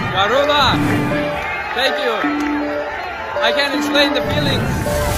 Garuda, thank you. I can explain the feelings.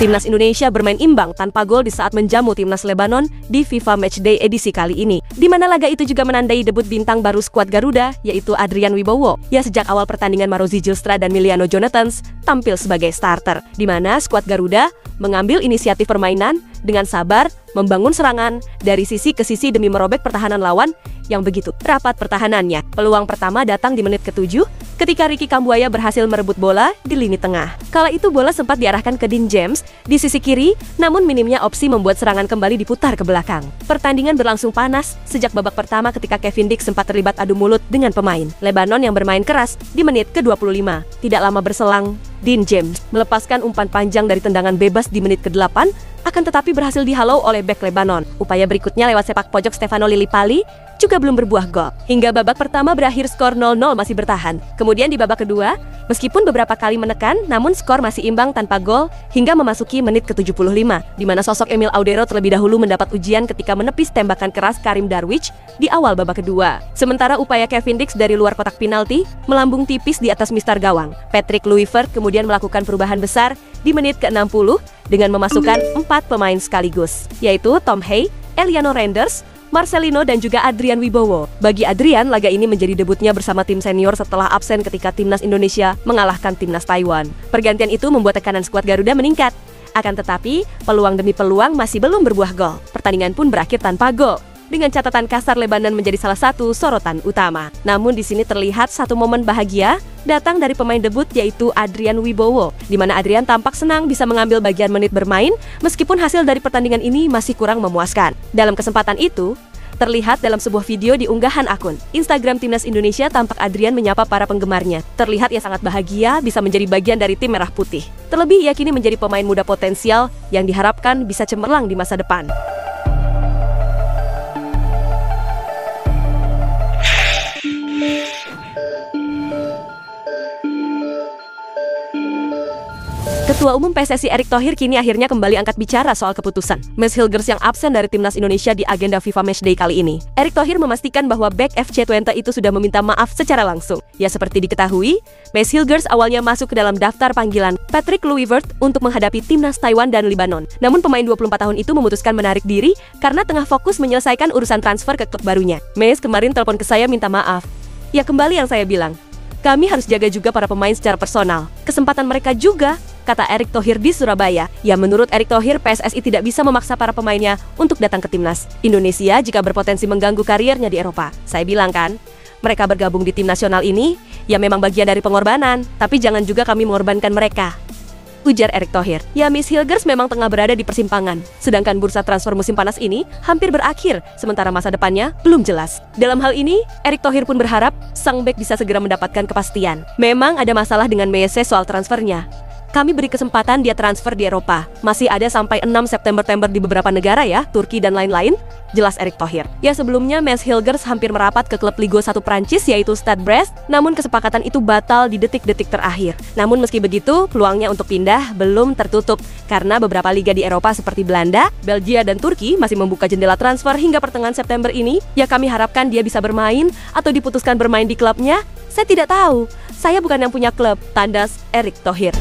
Timnas Indonesia bermain imbang tanpa gol di saat menjamu Timnas Lebanon di FIFA Matchday edisi kali ini. Di mana laga itu juga menandai debut bintang baru skuad Garuda, yaitu Adrian Wibowo. Ya, sejak awal pertandingan Marozi Djilstra dan Miliano Jonathans tampil sebagai starter. Di mana skuad Garuda mengambil inisiatif permainan dengan sabar, membangun serangan dari sisi ke sisi demi merobek pertahanan lawan yang begitu rapat pertahanannya. Peluang pertama datang di menit ke-7 ketika Ricky Kambuaya berhasil merebut bola di lini tengah. Kala itu bola sempat diarahkan ke Dean James di sisi kiri, namun minimnya opsi membuat serangan kembali diputar ke belakang. Pertandingan berlangsung panas sejak babak pertama ketika Kevin Dix sempat terlibat adu mulut dengan pemain Lebanon yang bermain keras di menit ke-25. Tidak lama berselang, Dean James melepaskan umpan panjang dari tendangan bebas di menit ke-8, akan tetapi berhasil dihalau oleh bek Lebanon. Upaya berikutnya lewat sepak pojok Stefano Lillipali juga belum berbuah gol. Hingga babak pertama berakhir skor 0-0 masih bertahan. Kemudian di babak kedua, meskipun beberapa kali menekan, namun skor masih imbang tanpa gol hingga memasuki menit ke-75, di mana sosok Emil Audero terlebih dahulu mendapat ujian ketika menepis tembakan keras Karim Darwish di awal babak kedua. Sementara upaya Kevin Dix dari luar kotak penalti melambung tipis di atas mistar gawang. Patrick Kluivert kemudian melakukan perubahan besar di menit ke-60 dengan memasukkan 4 pemain sekaligus, yaitu Tom Hay, Eliano Renders, Marcelino dan juga Adrian Wibowo. Bagi Adrian, laga ini menjadi debutnya bersama tim senior setelah absen ketika Timnas Indonesia mengalahkan Timnas Taiwan. Pergantian itu membuat tekanan skuad Garuda meningkat. Akan tetapi, peluang demi peluang masih belum berbuah gol. Pertandingan pun berakhir tanpa gol, dengan catatan kasar Lebanon menjadi salah satu sorotan utama. Namun di sini terlihat satu momen bahagia datang dari pemain debut, yaitu Adrian Wibowo, di mana Adrian tampak senang bisa mengambil bagian menit bermain meskipun hasil dari pertandingan ini masih kurang memuaskan. Dalam kesempatan itu, terlihat dalam sebuah video di unggahan akun Instagram Timnas Indonesia, tampak Adrian menyapa para penggemarnya. Terlihat ia sangat bahagia bisa menjadi bagian dari tim merah putih. Terlebih ia kini menjadi pemain muda potensial yang diharapkan bisa cemerlang di masa depan. Ketua Umum PSSI Erick Thohir kini akhirnya kembali angkat bicara soal keputusan Mads Hilgers yang absen dari Timnas Indonesia di agenda FIFA Matchday kali ini. Erick Thohir memastikan bahwa bek FC Twente itu sudah meminta maaf secara langsung. Ya, seperti diketahui, Mads Hilgers awalnya masuk ke dalam daftar panggilan Patrick Kluivert untuk menghadapi Timnas Taiwan dan Lebanon. Namun pemain 24 tahun itu memutuskan menarik diri karena tengah fokus menyelesaikan urusan transfer ke klub barunya. Mads kemarin telepon ke saya minta maaf. Ya, kembali yang saya bilang, kami harus jaga juga para pemain secara personal. Kesempatan mereka juga, kata Erick Thohir di Surabaya. Ya, menurut Erick Thohir, PSSI tidak bisa memaksa para pemainnya untuk datang ke timnas Indonesia jika berpotensi mengganggu karirnya di Eropa. Saya bilang kan, mereka bergabung di tim nasional ini, ya memang bagian dari pengorbanan, tapi jangan juga kami mengorbankan mereka, ujar Erick Thohir. Ya, Mads Hilgers memang tengah berada di persimpangan. Sedangkan bursa transfer musim panas ini hampir berakhir, sementara masa depannya belum jelas. Dalam hal ini, Erick Thohir pun berharap sang bek bisa segera mendapatkan kepastian. Memang ada masalah dengan Mese soal transfernya. Kami beri kesempatan dia transfer di Eropa. Masih ada sampai 6 September di beberapa negara ya, Turki dan lain-lain, jelas Erick Thohir. Ya, sebelumnya Mads Hilgers hampir merapat ke klub Liga 1 Prancis yaitu Stade Brest, namun kesepakatan itu batal di detik-detik terakhir. Namun meski begitu, peluangnya untuk pindah belum tertutup karena beberapa liga di Eropa seperti Belanda, Belgia dan Turki masih membuka jendela transfer hingga pertengahan September ini. Ya, kami harapkan dia bisa bermain atau diputuskan bermain di klubnya. Saya tidak tahu. Saya bukan yang punya klub, tandas Erick Thohir.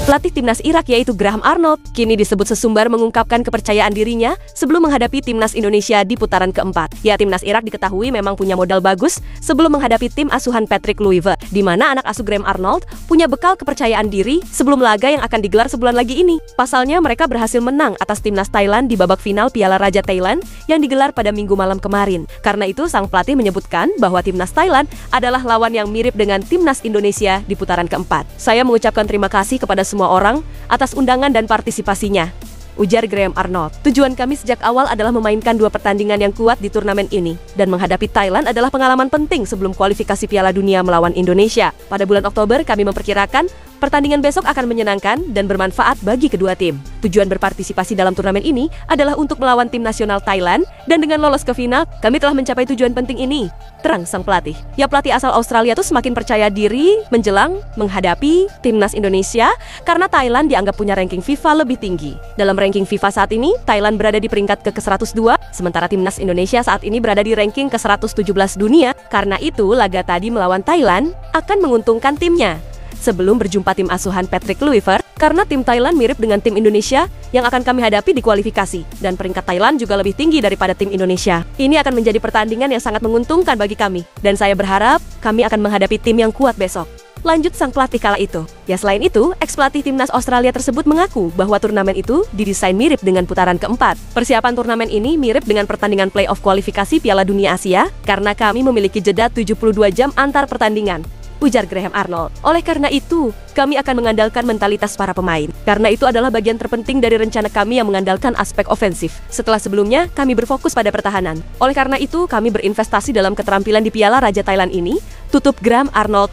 Pelatih timnas Irak yaitu Graham Arnold kini disebut sesumbar mengungkapkan kepercayaan dirinya sebelum menghadapi timnas Indonesia di putaran keempat. Ya, timnas Irak diketahui memang punya modal bagus sebelum menghadapi tim asuhan Patrick Kluivert, di mana anak asuh Graham Arnold punya bekal kepercayaan diri sebelum laga yang akan digelar sebulan lagi ini. Pasalnya mereka berhasil menang atas timnas Thailand di babak final Piala Raja Thailand yang digelar pada Minggu malam kemarin. Karena itu sang pelatih menyebutkan bahwa timnas Thailand adalah lawan yang mirip dengan timnas Indonesia di putaran keempat. Saya mengucapkan terima kasih kepada semua orang atas undangan dan partisipasinya, ujar Graham Arnold. Tujuan kami sejak awal adalah memainkan 2 pertandingan yang kuat di turnamen ini, dan menghadapi Thailand adalah pengalaman penting sebelum kualifikasi Piala Dunia melawan Indonesia. Pada bulan Oktober kami memperkirakan Pertandingan besok akan menyenangkan dan bermanfaat bagi kedua tim. Tujuan berpartisipasi dalam turnamen ini adalah untuk melawan tim nasional Thailand, dan dengan lolos ke final, kami telah mencapai tujuan penting ini, terang sang pelatih. Ya, pelatih asal Australia tuh semakin percaya diri menjelang menghadapi timnas Indonesia karena Thailand dianggap punya ranking FIFA lebih tinggi. Dalam ranking FIFA saat ini, Thailand berada di peringkat ke-102, sementara timnas Indonesia saat ini berada di ranking ke-117 dunia. Karena itu, laga tadi melawan Thailand akan menguntungkan timnya. Sebelum berjumpa tim asuhan Patrick Kluivert, karena tim Thailand mirip dengan tim Indonesia yang akan kami hadapi di kualifikasi, dan peringkat Thailand juga lebih tinggi daripada tim Indonesia. Ini akan menjadi pertandingan yang sangat menguntungkan bagi kami, dan saya berharap kami akan menghadapi tim yang kuat besok. Lanjut sang pelatih kala itu. Ya, selain itu, ex-pelatih timnas Australia tersebut mengaku bahwa turnamen itu didesain mirip dengan putaran keempat. Persiapan turnamen ini mirip dengan pertandingan playoff kualifikasi Piala Dunia Asia, karena kami memiliki jeda 72 jam antar pertandingan, ujar Graham Arnold. Oleh karena itu, kami akan mengandalkan mentalitas para pemain. Karena itu adalah bagian terpenting dari rencana kami yang mengandalkan aspek ofensif. Setelah sebelumnya, kami berfokus pada pertahanan. Oleh karena itu, kami berinvestasi dalam keterampilan di Piala Raja Thailand ini, tutup Graham Arnold.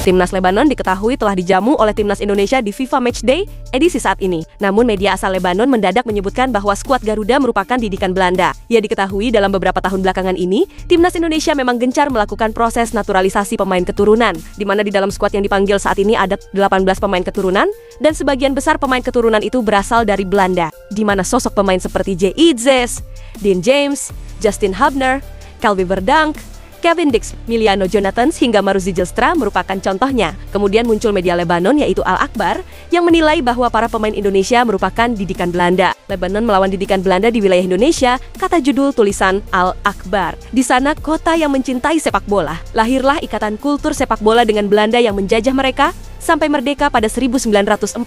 Timnas Lebanon diketahui telah dijamu oleh timnas Indonesia di FIFA Matchday edisi saat ini. Namun media asal Lebanon mendadak menyebutkan bahwa skuad Garuda merupakan didikan Belanda. Ya, diketahui dalam beberapa tahun belakangan ini, timnas Indonesia memang gencar melakukan proses naturalisasi pemain keturunan, di mana di dalam skuad yang dipanggil saat ini ada 18 pemain keturunan, dan sebagian besar pemain keturunan itu berasal dari Belanda, di mana sosok pemain seperti J. Itzes, Dean James, Justin Hubner, Calvi Verdonk, Kevin Dix, Miliano Jonathans hingga Marouzi Zijlstra merupakan contohnya. Kemudian muncul media Lebanon yaitu Al Akhbar yang menilai bahwa para pemain Indonesia merupakan didikan Belanda. Lebanon melawan didikan Belanda di wilayah Indonesia, kata judul tulisan Al Akhbar. Di sana kota yang mencintai sepak bola. Lahirlah ikatan kultur sepak bola dengan Belanda yang menjajah mereka sampai merdeka pada 1945.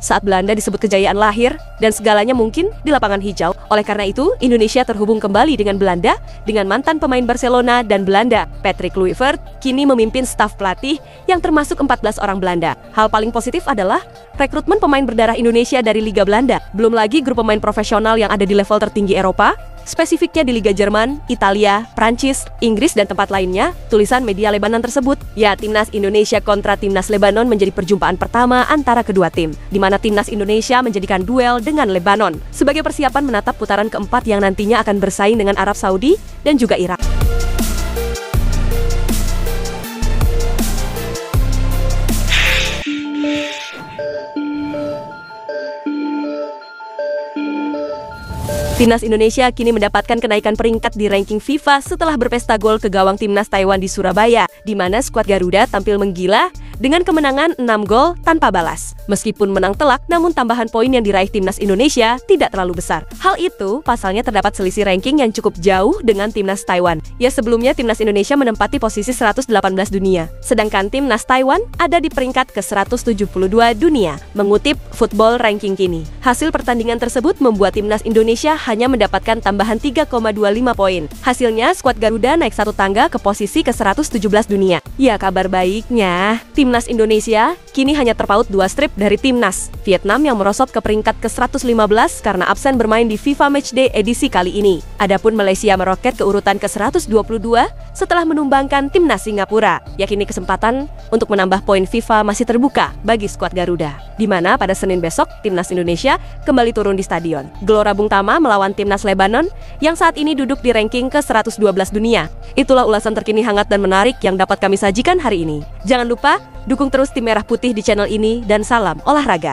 Saat Belanda disebut kejayaan lahir dan segalanya mungkin di lapangan hijau. Oleh karena itu, Indonesia terhubung kembali dengan Belanda dengan mantan pemain Barcelona dan Belanda, Patrick Kluivert, kini memimpin staf pelatih yang termasuk 14 orang Belanda. Hal paling positif adalah rekrutmen pemain berdarah Indonesia dari Liga Belanda. Belum lagi grup pemain profesional yang ada di level tertinggi Eropa, spesifiknya di Liga Jerman, Italia, Prancis, Inggris, dan tempat lainnya, tulisan media Lebanon tersebut. Ya, timnas Indonesia kontra timnas Lebanon menjadi perjumpaan pertama antara kedua tim, di mana timnas Indonesia menjadikan duel dengan Lebanon sebagai persiapan menatap putaran keempat yang nantinya akan bersaing dengan Arab Saudi dan juga Irak. Timnas Indonesia kini mendapatkan kenaikan peringkat di ranking FIFA setelah berpesta gol ke gawang timnas Taiwan di Surabaya, di mana skuad Garuda tampil menggila dengan kemenangan 6 gol tanpa balas. Meskipun menang telak, namun tambahan poin yang diraih timnas Indonesia tidak terlalu besar. Hal itu pasalnya terdapat selisih ranking yang cukup jauh dengan timnas Taiwan. Ya, sebelumnya timnas Indonesia menempati posisi 118 dunia, sedangkan timnas Taiwan ada di peringkat ke-172 dunia, mengutip Football Ranking kini. Hasil pertandingan tersebut membuat timnas Indonesia hanya mendapatkan tambahan 3,25 poin. Hasilnya, skuad Garuda naik satu tangga ke posisi ke-117 dunia. Ya, kabar baiknya, timnas Indonesia kini hanya terpaut 2 strip dari timnas Vietnam yang merosot ke peringkat ke-115 karena absen bermain di FIFA Matchday edisi kali ini. Adapun Malaysia meroket ke urutan ke-122 setelah menumbangkan timnas Singapura. Yakini kesempatan untuk menambah poin FIFA masih terbuka bagi skuad Garuda, di mana pada Senin besok timnas Indonesia kembali turun di stadion Gelora Bung Tama melawan timnas Lebanon yang saat ini duduk di ranking ke-112 dunia. Itulah ulasan terkini hangat dan menarik yang dapat kami sajikan hari ini. Jangan lupa dukung terus tim Merah Putih di channel ini, dan salam olahraga.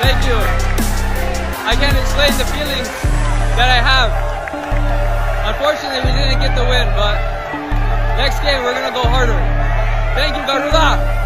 Thank you. I can't explain the feelings that I have. Unfortunately, we didn't get the win, but next game we're gonna go harder. Thank you, Garuda.